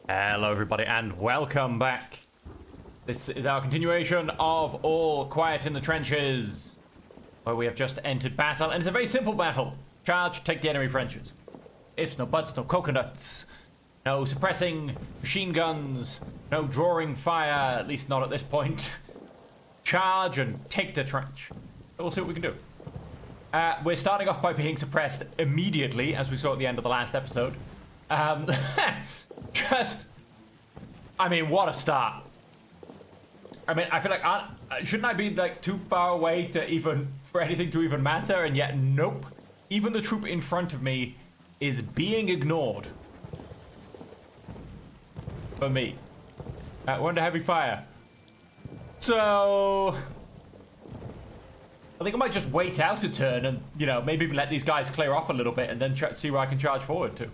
Hello everybody and welcome back. This is our continuation of All Quiet in the Trenches, where we have just entered battle, and it's a very simple battle. Charge, take the enemy trenches. Ifs, no buts, no coconuts, no suppressing machine guns, no drawing fire, at least not at this point. Charge and take the trench. We'll see what we can do. We're starting off by being suppressed immediately, as we saw at the end of the last episode. I mean, what a start. I mean, I feel like, shouldn't I be, like, too far away for anything to even matter? And yet, nope. Even the troop in front of me is being ignored. For me. We're under heavy fire. So I think I might just wait out a turn and, you know, maybe even let these guys clear off a little bit and then see where I can charge forward to.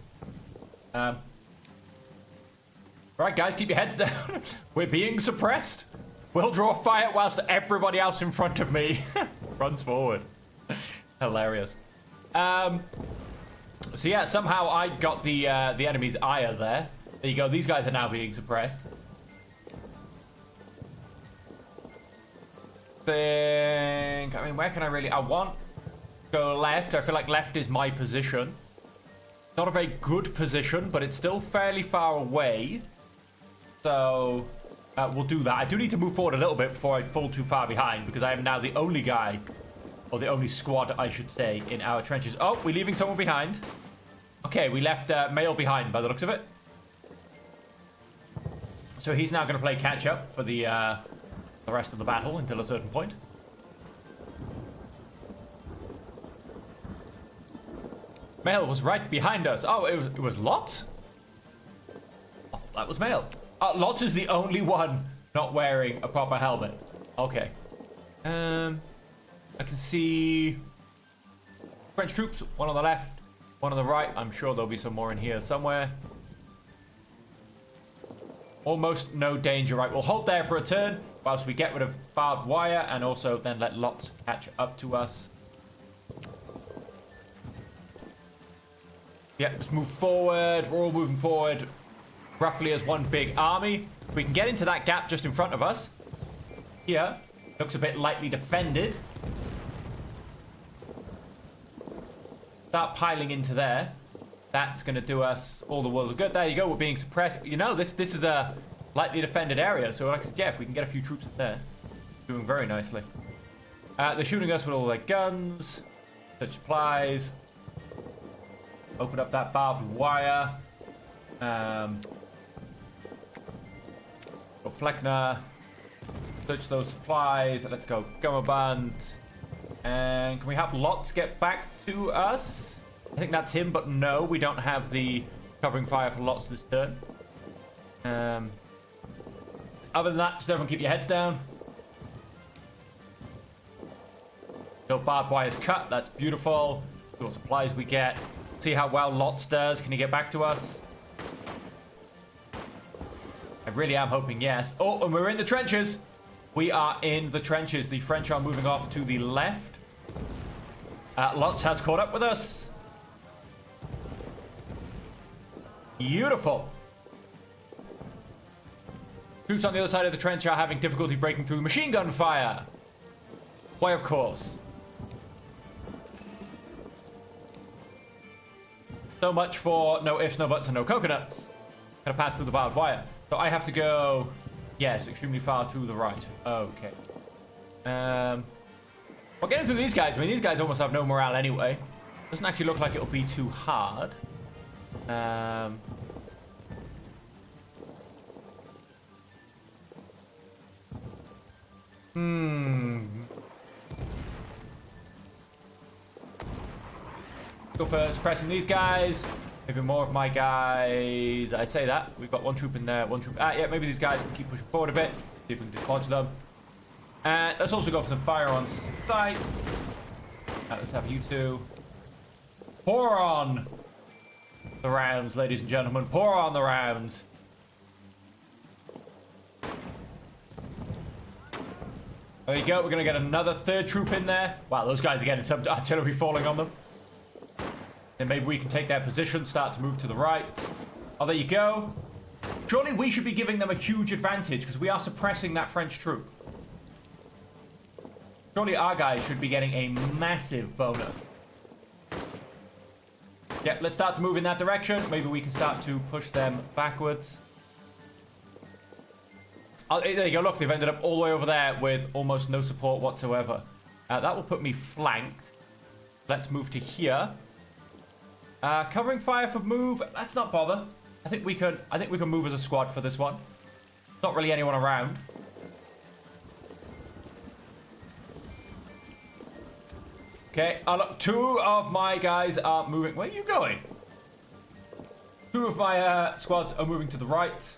Right, guys, keep your heads down. We're being suppressed. We'll draw fire whilst everybody else in front of me runs forward. Hilarious. So yeah, somehow I got the enemy's ire there. There you go. These guys are now being suppressed. I mean, where can I really... I want to go left. I feel like left is my position. Not a very good position, but it's still fairly far away. So we'll do that. I do need to move forward a little bit before I fall too far behind, because I am now the only guy, or the only squad, I should say, in our trenches. Oh, we're leaving someone behind. Okay, we left Male behind by the looks of it. So he's now going to play catch up for the rest of the battle until a certain point. Male was right behind us. Oh, it was Lots? Oh, that was Male. Lots is the only one not wearing a proper helmet. Okay. I can see French troops. One on the left, one on the right. I'm sure there'll be some more in here somewhere. Almost no danger. Right, we'll hold there for a turn whilst we get rid of barbed wire and also then let Lots catch up to us. Yeah, let's move forward. We're all moving forward roughly as one big army. We can get into that gap just in front of us. Here, looks a bit lightly defended. Start piling into there. That's going to do us all the world of good. There you go, we're being suppressed. You know, this is a lightly defended area, so like I said, yeah, if we can get a few troops in there, doing very nicely. They're shooting us with all their guns, such supplies. Open up that barbed wire. Go Fleckner. Search those supplies. Let's go Gummiband. And can we have Lots get back to us? I think that's him, but no, we don't have the covering fire for Lots this turn. Other than that, just everyone keep your heads down. So barbed wire's cut. That's beautiful. See what supplies we get. See how well Lots does. Can he get back to us? I really am hoping yes. Oh, and we're in the trenches. We are in the trenches. The French are moving off to the left. Lots has caught up with us. Beautiful. Troops on the other side of the trench are having difficulty breaking through machine gun fire. Why, of course. So much for no ifs, no buts, and no coconuts. Gonna pass through the barbed wire. So I have to go, yes, extremely far to the right. Okay. Well, getting through these guys, I mean, these guys almost have no morale anyway. Doesn't actually look like it'll be too hard. Go for suppressing these guys. Maybe more of my guys. I say that. We've got one troop in there, one troop. Yeah, maybe these guys can keep pushing forward a bit. See if we can dislodge them. Let's also go for some fire on sight. Let's have you two. Pour on the rounds, ladies and gentlemen. Pour on the rounds. There you go. We're going to get another third troop in there. Wow, those guys are getting some artillery falling on them. Then maybe we can take their position, start to move to the right. Oh, there you go. Surely we should be giving them a huge advantage because we are suppressing that French troop. Surely our guys should be getting a massive bonus. Yeah, let's start to move in that direction. Maybe we can start to push them backwards. Oh, there you go. Look, they've ended up all the way over there with almost no support whatsoever. That will put me flanked. Let's move to here. Covering fire for move. Let's not bother. I think we can move as a squad for this one. Not really anyone around. Okay. Oh, look, 2 of my guys are moving. Where are you going? 2 of my squads are moving to the right.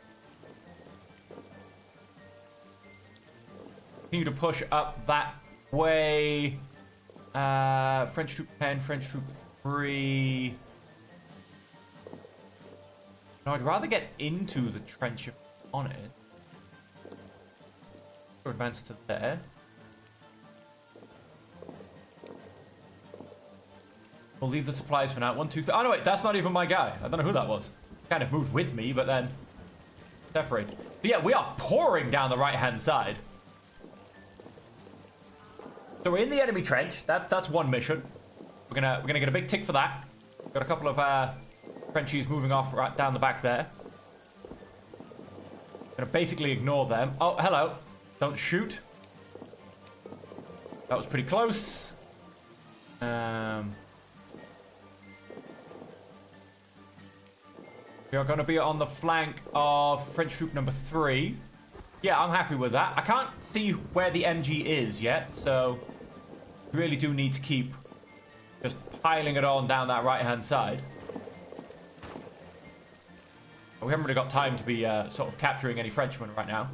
Continue to push up that way. French troop 10, French troop 3. No, I'd rather get into the trench if on it. Or advance to there. We'll leave the supplies for now. 1, 2, 3. Oh no, wait, that's not even my guy. I don't know who that was. Kind of moved with me, but then separated. But yeah, we are pouring down the right-hand side. So we're in the enemy trench. That's one mission. We're gonna get a big tick for that. Got a couple of Frenchies moving off right down the back there. Gonna basically ignore them. Oh, hello. Don't shoot. That was pretty close. We are going to be on the flank of French troop number 3. Yeah, I'm happy with that. I can't see where the MG is yet, so we really do need to keep just piling it on down that right-hand side. We haven't really got time to be sort of capturing any Frenchmen right now.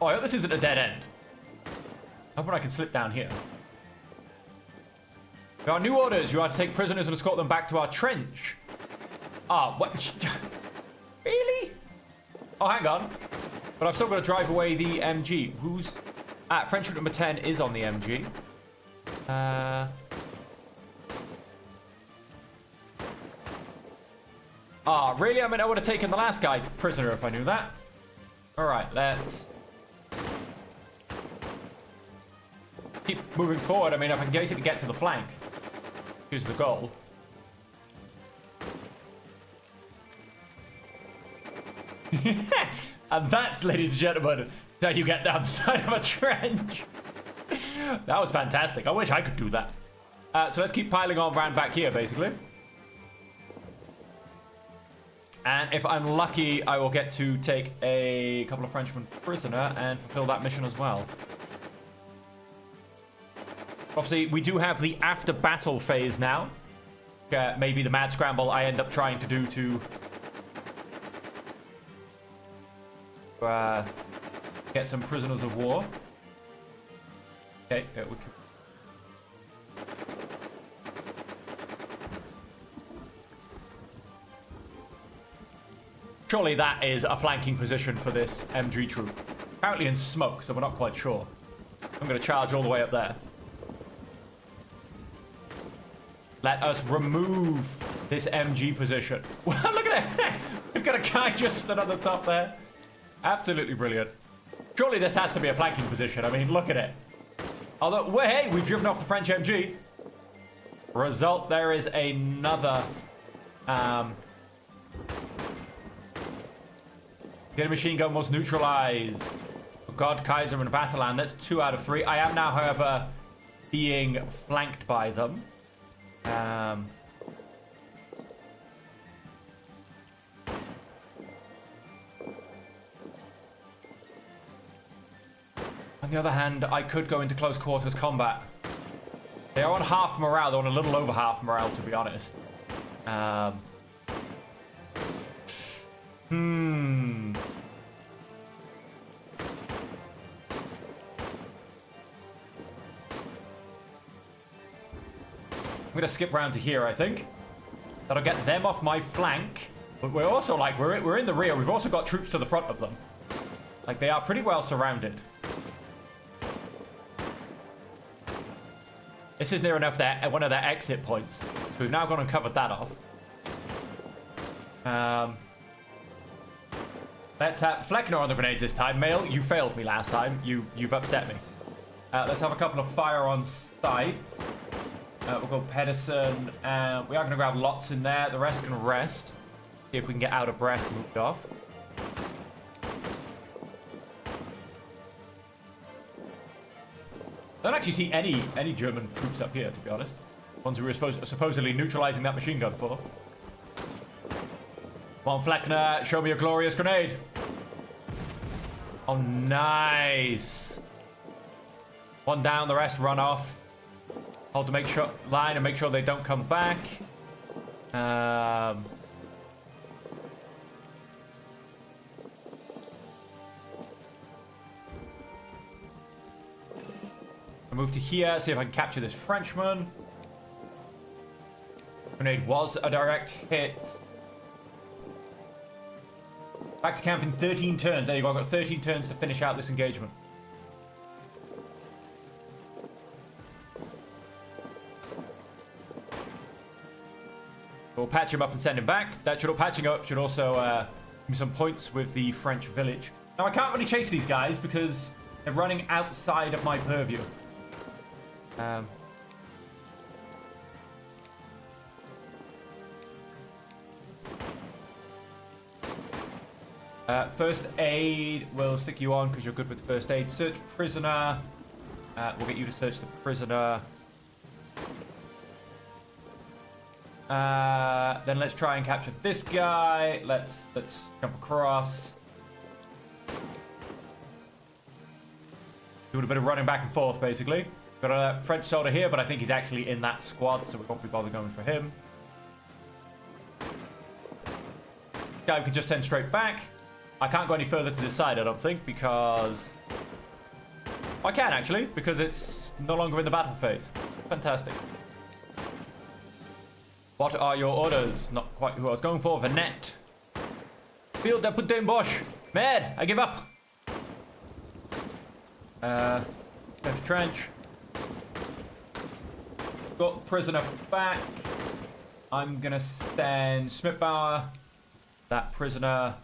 Oh, I hope this isn't a dead end. I hope I can slip down here. There are new orders. You are to take prisoners and escort them back to our trench. Ah, what? Really? Oh, hang on. But I've still got to drive away the MG. Who's... French troop number 10 is on the MG. Ah, really? I mean, I would have taken the last guy prisoner if I knew that. Alright, let's keep moving forward. I mean, if I can basically get to the flank, here's the goal. And that's, ladies and gentlemen, how you get down the side of a trench. That was fantastic. I wish I could do that. So let's keep piling on round back here, basically. And if I'm lucky, I will get to take a couple of Frenchmen prisoner and fulfill that mission as well. Obviously, we do have the after-battle phase now. Maybe the mad scramble I end up trying to do to get some prisoners of war. Okay, we can... Surely that is a flanking position for this MG troop. Apparently in smoke, so we're not quite sure. I'm going to charge all the way up there. Let us remove this MG position. Well, look at it! We've got a guy just stood on the top there. Absolutely brilliant. Surely this has to be a flanking position. I mean, look at it. Although, well, hey, we've driven off the French MG. Result, there is another... The machine gun was neutralized. Oh God, Kaiser and Vatalan. That's 2 out of 3. I am now, however, being flanked by them. On the other hand, I could go into close quarters combat. They are on half morale. They're on a little over half morale, to be honest. I'm gonna skip round to here, I think. That'll get them off my flank. But we're also like, we're in the rear. We've also got troops to the front of them. Like, they are pretty well surrounded. This is near enough one of their exit points. So we've now gone and covered that off. Let's have Fleckner on the grenades this time. Mail, you failed me last time. You've upset me. Let's have a couple of fire on sight. We'll go Pedersen. We are going to grab lots in there. The rest can rest. See if we can get out of breath moved off. I don't actually see any German troops up here, to be honest. Ones we were supposedly neutralizing that machine gun for. Come on, Fleckner, show me a glorious grenade. Oh, nice. One down, the rest run off. Hold to make sure line and make sure they don't come back. I move to here, see if I can capture this Frenchman. Grenade was a direct hit. Back to camp in 13 turns. There you go. I've got 13 turns to finish out this engagement. We'll patch him up and send him back. That should, patching up should also give me some points with the French village. Now, I can't really chase these guys because they're running outside of my purview. First aid, we'll stick you on because you're good with first aid. Search prisoner. We'll get you to search the prisoner. Then let's try and capture this guy. Let's jump across. Doing a bit of running back and forth, basically. Got a French soldier here, but I think he's actually in that squad, so we won't be bothered going for him. Guy we can just send straight back. I can't go any further to this side, I don't think, because... I can, actually, because it's no longer in the battle phase. Fantastic. What are your orders? Not quite who I was going for. Vanette. Field der Putin Bosch. Mad, I give up. Trench. Got prisoner back. I'm gonna send Schmidbauer. That prisoner.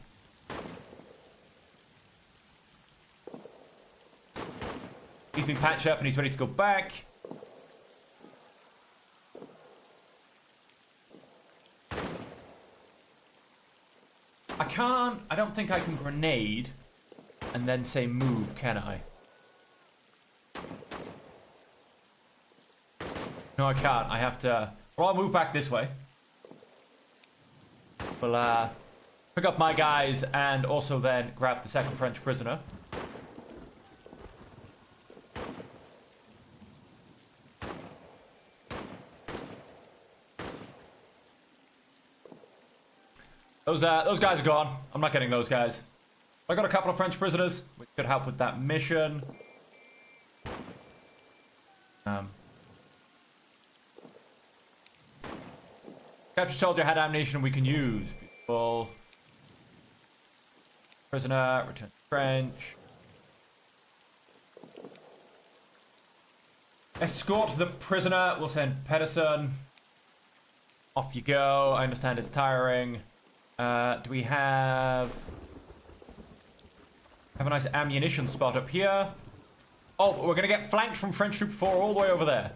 He's been patched up and he's ready to go back. I don't think I can grenade and then say move, can I? No, I can't. I have to... Well, I'll move back this way. We'll pick up my guys and also then grab the second French prisoner. Those guys are gone. I'm not getting those guys. I got a couple of French prisoners, which could help with that mission. Captured soldier had ammunition we can use. Beautiful. Prisoner, return to French. Escort the prisoner. We'll send Pedersen. Off you go. I understand it's tiring. Do we have a nice ammunition spot up here? Oh, we're going to get flanked from French Troop 4 all the way over there.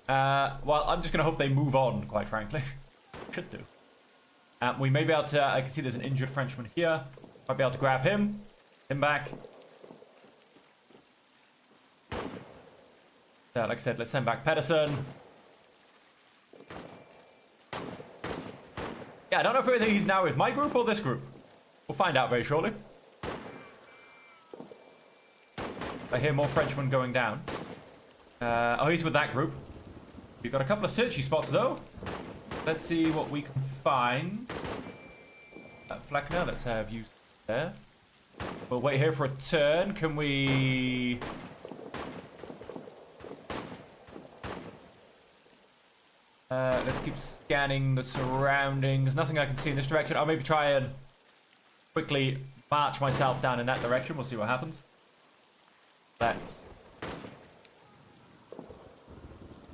Well, I'm just going to hope they move on, quite frankly. Should do. We may be able to... I can see there's an injured Frenchman here. Might be able to grab him. Him back. Like I said, let's send back Pedersen. Yeah, I don't know if he's now with my group or this group. We'll find out very shortly. I hear more Frenchmen going down. Oh, he's with that group. We've got a couple of searchy spots, though. Let's see what we can find. Fleckner, let's have you there. We'll wait here for a turn. Can we... let's keep scanning the surroundings. Nothing I can see in this direction. I'll maybe try and quickly march myself down in that direction. We'll see what happens. Let's...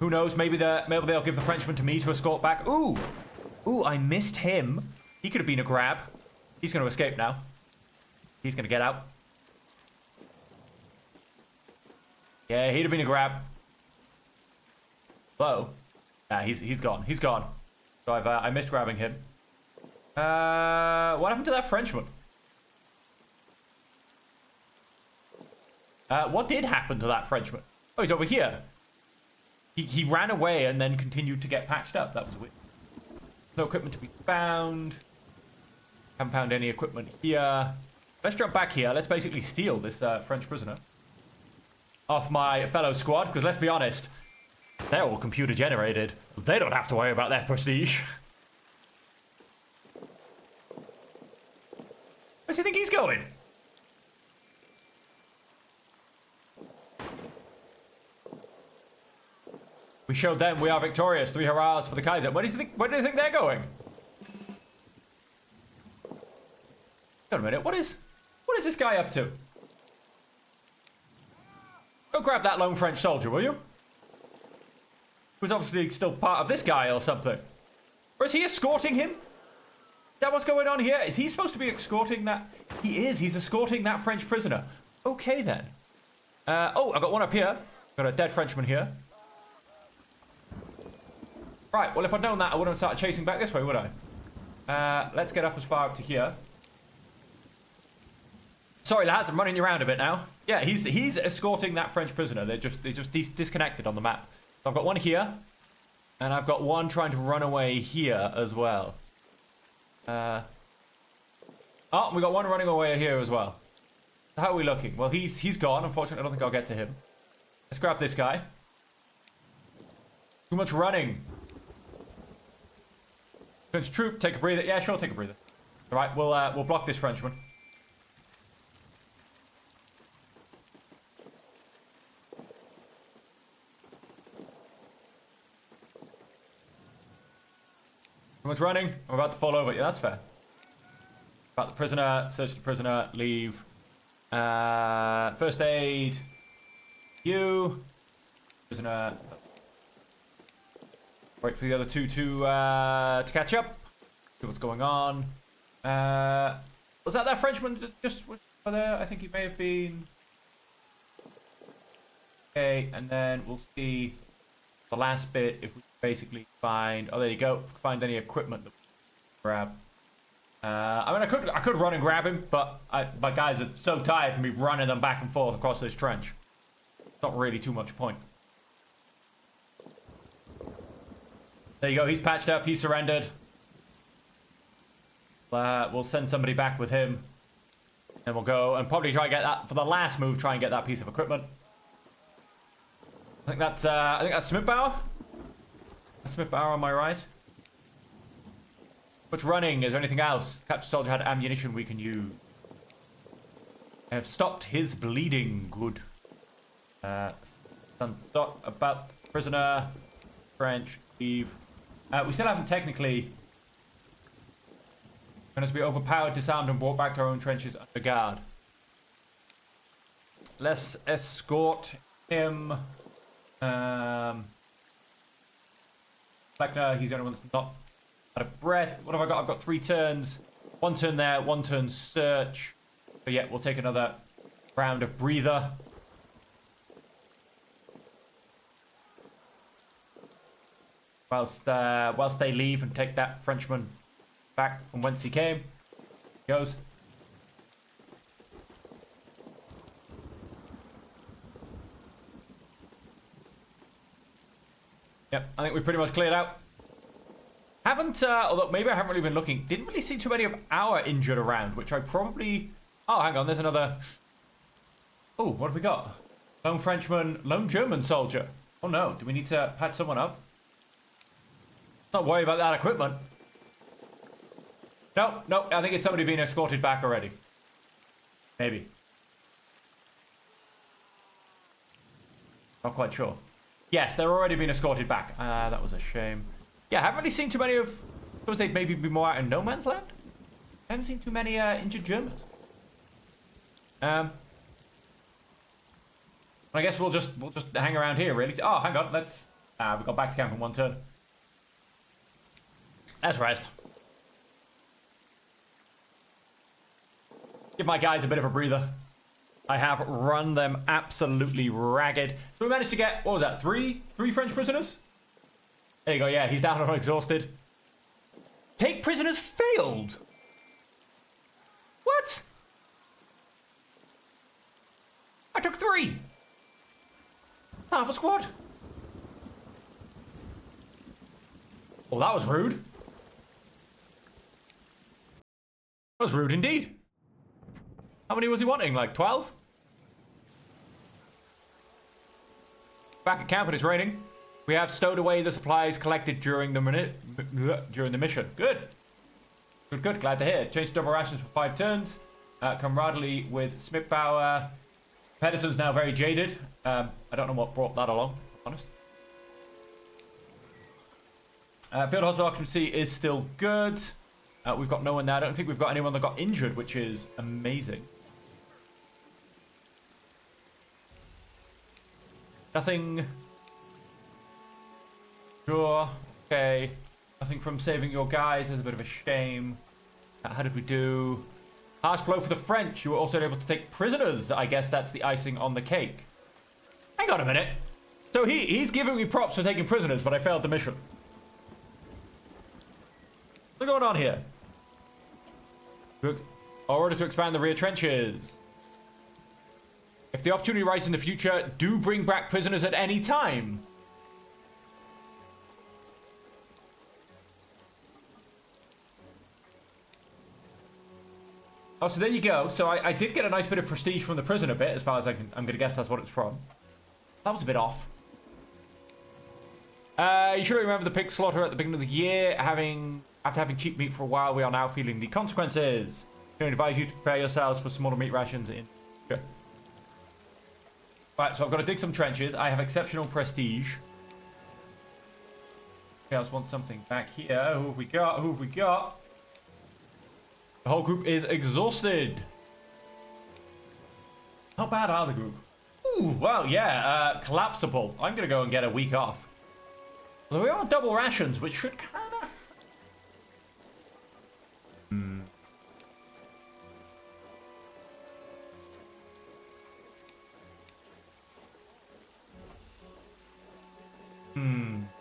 Who knows? Maybe they'll give the Frenchman to me to escort back. Ooh! Ooh, I missed him. He could have been a grab. He's going to escape now. He's going to get out. Yeah, he'd have been a grab. Hello? Nah, he's gone. He's gone. So I missed grabbing him. What happened to that Frenchman? What did happen to that Frenchman? Oh, he's over here. He ran away and then continued to get patched up. That was weird. No equipment to be found. Haven't found any equipment here. Let's jump back here. Let's basically steal this French prisoner off my fellow squad, because let's be honest, they're all computer generated. They don't have to worry about their prestige. Where do you think he's going? We showed them we are victorious. 3 hurrahs for the Kaiser. Where do you think they're going? Wait a minute. What is this guy up to? Go grab that lone French soldier, will you? Who's obviously still part of this guy or something. Or is he escorting him? Is that what's going on here? Is he supposed to be escorting that? He is. He's escorting that French prisoner. Okay, then. Oh, I got one up here. Got a dead Frenchman here. Right, well, if I'd known that, I wouldn't have started chasing back this way, would I? Let's get up as far up to here. Sorry, lads, I'm running you around a bit now. Yeah, he's escorting that French prisoner. They're just disconnected on the map. So I've got one here, and I've got one trying to run away here as well. Oh, we got one running away here as well. So how are we looking? Well, he's gone. Unfortunately, I don't think I'll get to him. Let's grab this guy. Too much running. French troop, take a breather. Yeah, sure, take a breather. All right, we'll block this Frenchman. Too much running. I'm about to fall over. Yeah, that's fair. About the prisoner. Search the prisoner. Leave. First aid. You. Prisoner. Wait for the other two to catch up. See what's going on. Was that Frenchman that just was there? I think he may have been. Okay, and then we'll see the last bit if we basically find. Oh, there you go. Find any equipment that we can grab. I mean, I could run and grab him, but my guys are so tired from me running them back and forth across this trench. Not really too much point. There you go. He's patched up. He's surrendered. We'll send somebody back with him. And we'll go and probably try and get that, for the last move, try and get that piece of equipment. I think that's Smithbauer. Smithbauer on my right. Much running. Is there anything else? Captain Soldier had ammunition we can use. I have stopped his bleeding. Good. Some thought about prisoner. French. Leave. We still haven't technically. Going to be overpowered, disarmed, and brought back to our own trenches under guard. Let's escort him. Fleckner, he's the only one that's not out of breath. What have I got? I've got 3 turns. 1 turn there, 1 turn search. So yeah, we'll take another round of breather. Whilst they leave and take that Frenchman back from whence he came. He goes. Yep, I think we've pretty much cleared out. Haven't, although maybe I haven't really been looking. Didn't really see too many of our injured around, which I probably... Oh, hang on, there's another... Oh, what have we got? Lone Frenchman, lone German soldier. Oh no, do we need to patch someone up? Not worry about that equipment. No, I think it's somebody being escorted back already. Maybe. Not quite sure. Yes, they're already being escorted back. That was a shame. Yeah, I haven't really seen too many of... I suppose they'd maybe be more out in no man's land? I haven't seen too many injured Germans. I guess we'll just hang around here, really. Oh, hang on, let's... we got back to camp in 1 turn. Let's rest. Give my guys a bit of a breather. I have run them absolutely ragged. So we managed to get, what was that, three French prisoners? There you go, yeah, he's down and exhausted. Take prisoners failed. What? I took 3. Half a squad. Oh, that was rude. That was rude indeed. How many was he wanting? Like 12? Back at camp and it's raining. We have stowed away the supplies collected during the mission. Good. Good. Glad to hear. Changed double rations for 5 turns. Camaraderie with Smithbauer. Pedersen's now very jaded. I don't know what brought that along, to be honest. Field hospital occupancy is still good. We've got no one there. I don't think we've got anyone that got injured, which is amazing. Nothing. Sure. Okay. Nothing from saving your guys. Is a bit of a shame. How did we do? Harsh blow for the French. You were also able to take prisoners. I guess that's the icing on the cake. Hang on a minute. So he's giving me props for taking prisoners, but I failed the mission. What's going on here? Order to expand the rear trenches. If the opportunity arises in the future, do bring back prisoners at any time. Oh, so there you go. So I did get a nice bit of prestige from the prisoner bit, as far as I'm going to guess that's what it's from. That was a bit off. You surely remember the pig slaughter at the beginning of the year. After having cheap meat for a while, we are now feeling the consequences. I advise you to prepare yourselves for smaller meat rations in future. Right, so I've got to dig some trenches. I have exceptional prestige. Okay, I just want something back here. Who have we got? Who have we got? The whole group is exhausted. How bad are the group? Ooh, well, yeah, collapsible. I'm going to go and get a week off. Although we are on double rations, which should kind of...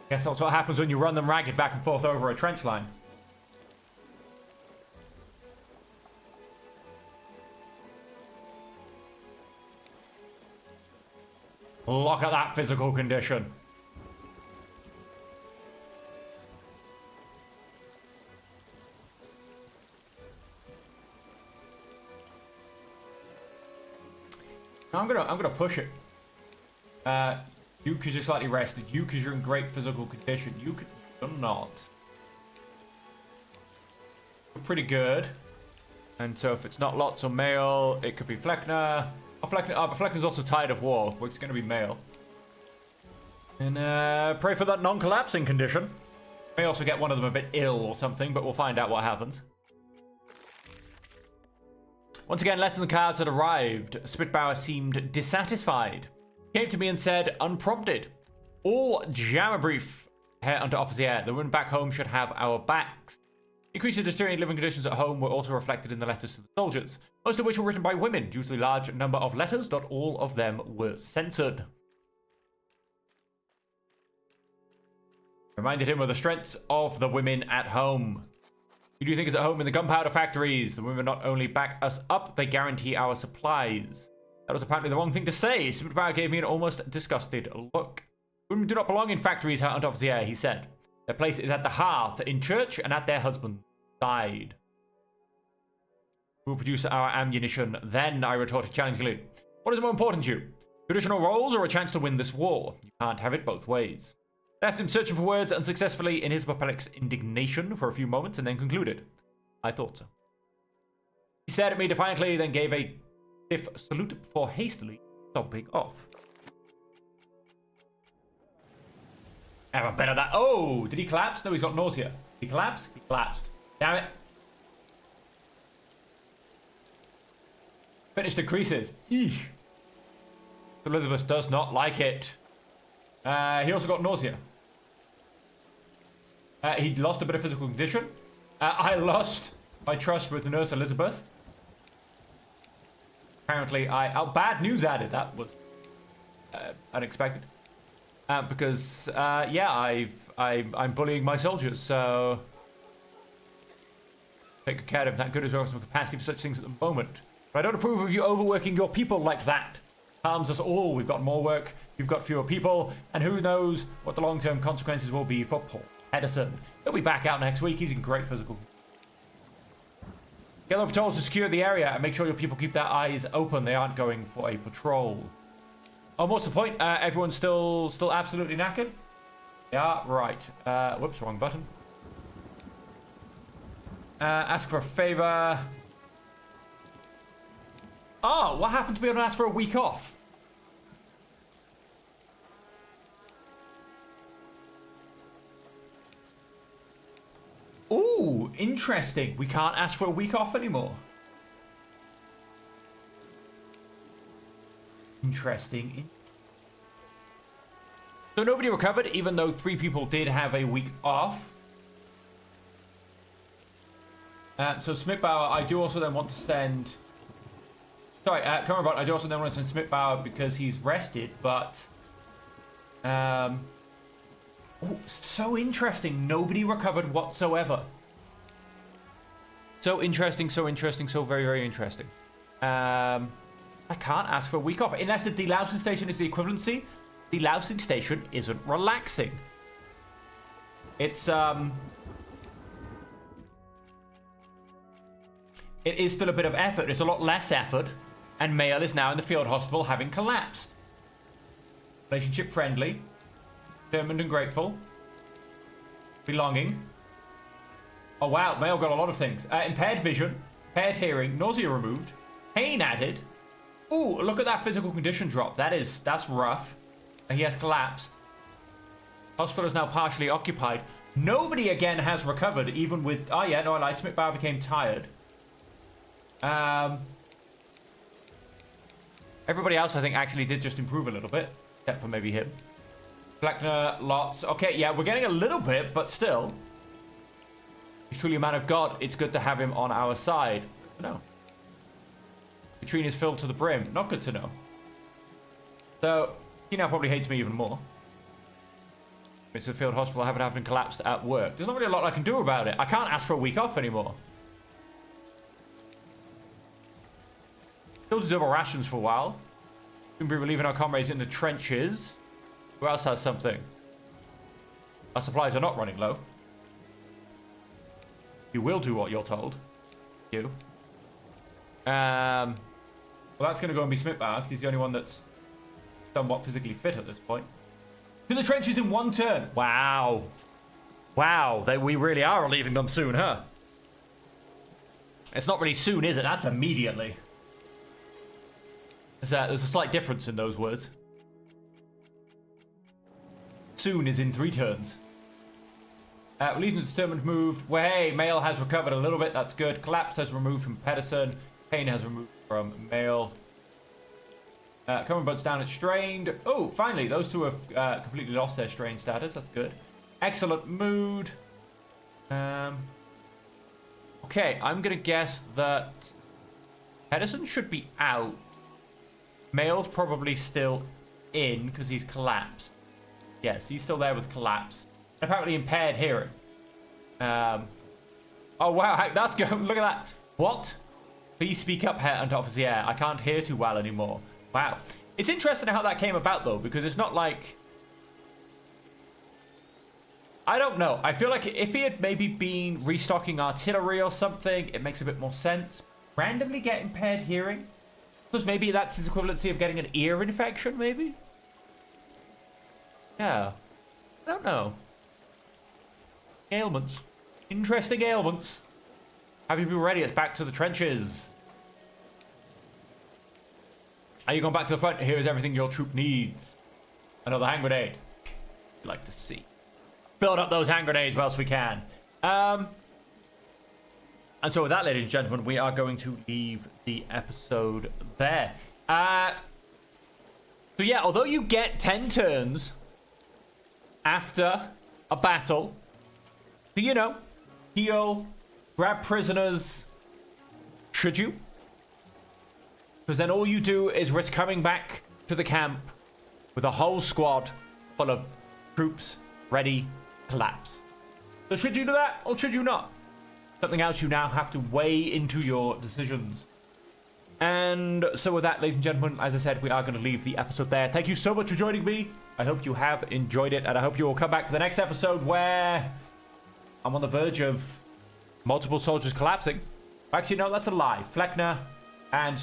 Guess that's what happens when you run them ragged back and forth over a trench line. Look at that physical condition. I'm gonna push it. You because you're slightly rested. You because you're in great physical condition. You could not. Pretty good. And so if it's not lots or male, it could be Fleckner. Oh, Fleckner, but Fleckner's also tired of war, which is going to be male. And pray for that non-collapsing condition. May also get one of them a bit ill or something, but we'll find out what happens. Once again, letters and cards had arrived. Spitbauer seemed dissatisfied. He came to me and said, unprompted, all jammer brief, Herr Unteroffizier. The women back home should have our backs. Increasing deteriorating living conditions at home were also reflected in the letters to the soldiers, most of which were written by women. Due to the large number of letters, not all of them were censored. Reminded him of the strengths of the women at home. Who do you think is at home in the gunpowder factories? The women not only back us up, they guarantee our supplies. That was apparently the wrong thing to say. Spitbauer gave me an almost disgusted look. Women do not belong in factories, Herr Unteroffizier, he said. Their place is at the hearth, in church, and at their husband's side. We will produce our ammunition then, I retorted challengingly. What is more important to you? Traditional roles or a chance to win this war? You can't have it both ways. Left him searching for words unsuccessfully in his perplexed indignation for a few moments and then concluded. I thought so. He stared at me defiantly, then gave a stiff salute before hastily stomping off. Have a bit of that. Oh, did he collapse? No, he's got nausea. Did he collapse? He collapsed. Damn it. Finish decreases. Eesh. Elizabeth does not like it. He also got nausea. He lost a bit of physical condition. I lost my trust with Nurse Elizabeth. Apparently, bad news added. That was unexpected. Because yeah, I'm bullying my soldiers, so take good care of that. Good as well, some capacity for such things at the moment. But I don't approve of you overworking your people like that. Harms us all. We've got more work. You've got fewer people, and who knows what the long-term consequences will be for Paul Edison. He'll be back out next week. He's in great physical. Yellow patrols to secure the area and make sure your people keep their eyes open. They aren't going for a patrol. Oh, what's the point? Everyone's still absolutely knackered? Yeah, right. Whoops, wrong button. Ask for a favor. Oh, what happened to be able to ask for a week off? Ooh, interesting. We can't ask for a week off anymore. Interesting. So nobody recovered, even though 3 people did have a week off. So Smithbauer, I do also then want to send... Sorry, Current, I do also then want to send Smithbauer because he's rested, but... Oh, so interesting. Nobody recovered whatsoever. So interesting, so very, very interesting. I can't ask for a week off. Unless the delousing station is the equivalency. Delousing station isn't relaxing. It's, it is still a bit of effort. It's a lot less effort. And Mail is now in the field hospital having collapsed. Relationship friendly. Determined and grateful. Belonging. Oh wow, Mail got a lot of things. Impaired vision. Impaired hearing. Nausea removed. Pain added. Ooh, look at that physical condition drop. That's rough. And he has collapsed. Hospital is now partially occupied. Nobody again has recovered, even with... Oh yeah, no, I lied. Smithbauer became tired. Everybody else, I think, actually did just improve a little bit. Except for maybe him. Fleckner, lots. Okay, yeah, we're getting a little bit, but still. He's truly a man of God. It's good to have him on our side. No. Latrine is filled to the brim. Not good to know. So, he now probably hates me even more. It's a field hospital. I haven't having collapsed at work. There's not really a lot I can do about it. I can't ask for a week off anymore. Still do double rations for a while. We'll be relieving our comrades in the trenches. Who else has something? Our supplies are not running low. You will do what you're told. You. Well, that's going to go and be Smithbauer, because he's the only one that's somewhat physically fit at this point. To the trenches in 1 turn. Wow. Wow, we really are relieving them soon, huh? It's not really soon, is it? That's immediately. There's a slight difference in those words. Soon is in 3 turns. Relieved and determined moved. Well, hey, Mail has recovered a little bit. That's good. Collapsed has removed from Pedersen. Pain has removed from Mail. Common Buds down at strained. Oh, finally, those two have completely lost their strained status. That's good. Excellent mood. Okay, I'm going to guess that Pedersen should be out. Mail's probably still in because he's collapsed. Yes, he's still there with collapse. Apparently impaired hearing. Oh, wow, that's good. Look at that. What? Please speak up, Herr Officer. Yeah, I can't hear too well anymore. Wow. It's interesting how that came about, though, because it's not like... I don't know. I feel like if he had maybe been restocking artillery or something, it makes a bit more sense. Randomly get impaired hearing? Because maybe that's his equivalency of getting an ear infection, maybe? Yeah. I don't know. Ailments. Interesting ailments. Have you been ready? It's back to the trenches. Are you going back to the front? Here is everything your troop needs. Another hand grenade. You'd like to see. Build up those hand grenades whilst we can. And so with that, ladies and gentlemen, we are going to leave the episode there. So yeah, although you get 10 turns after a battle to, you know, heal, grab prisoners, should you? Because then all you do is risk coming back to the camp with a whole squad full of troops ready to collapse. So should you do that or should you not? Something else you now have to weigh into your decisions. And so with that, ladies and gentlemen, as I said, we are going to leave the episode there. Thank you so much for joining me. I hope you have enjoyed it, and I hope you will come back for the next episode where I'm on the verge of multiple soldiers collapsing. Actually, no, that's a lie. Fleckner and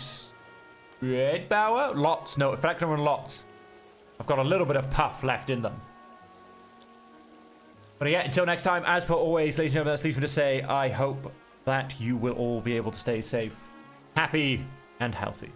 Redbauer? Lots. No, Fleckner and Lots. I've got a little bit of puff left in them. But yeah, until next time, as per always, ladies and gentlemen, that leaves me to say, I hope that you will all be able to stay safe, happy, and healthy.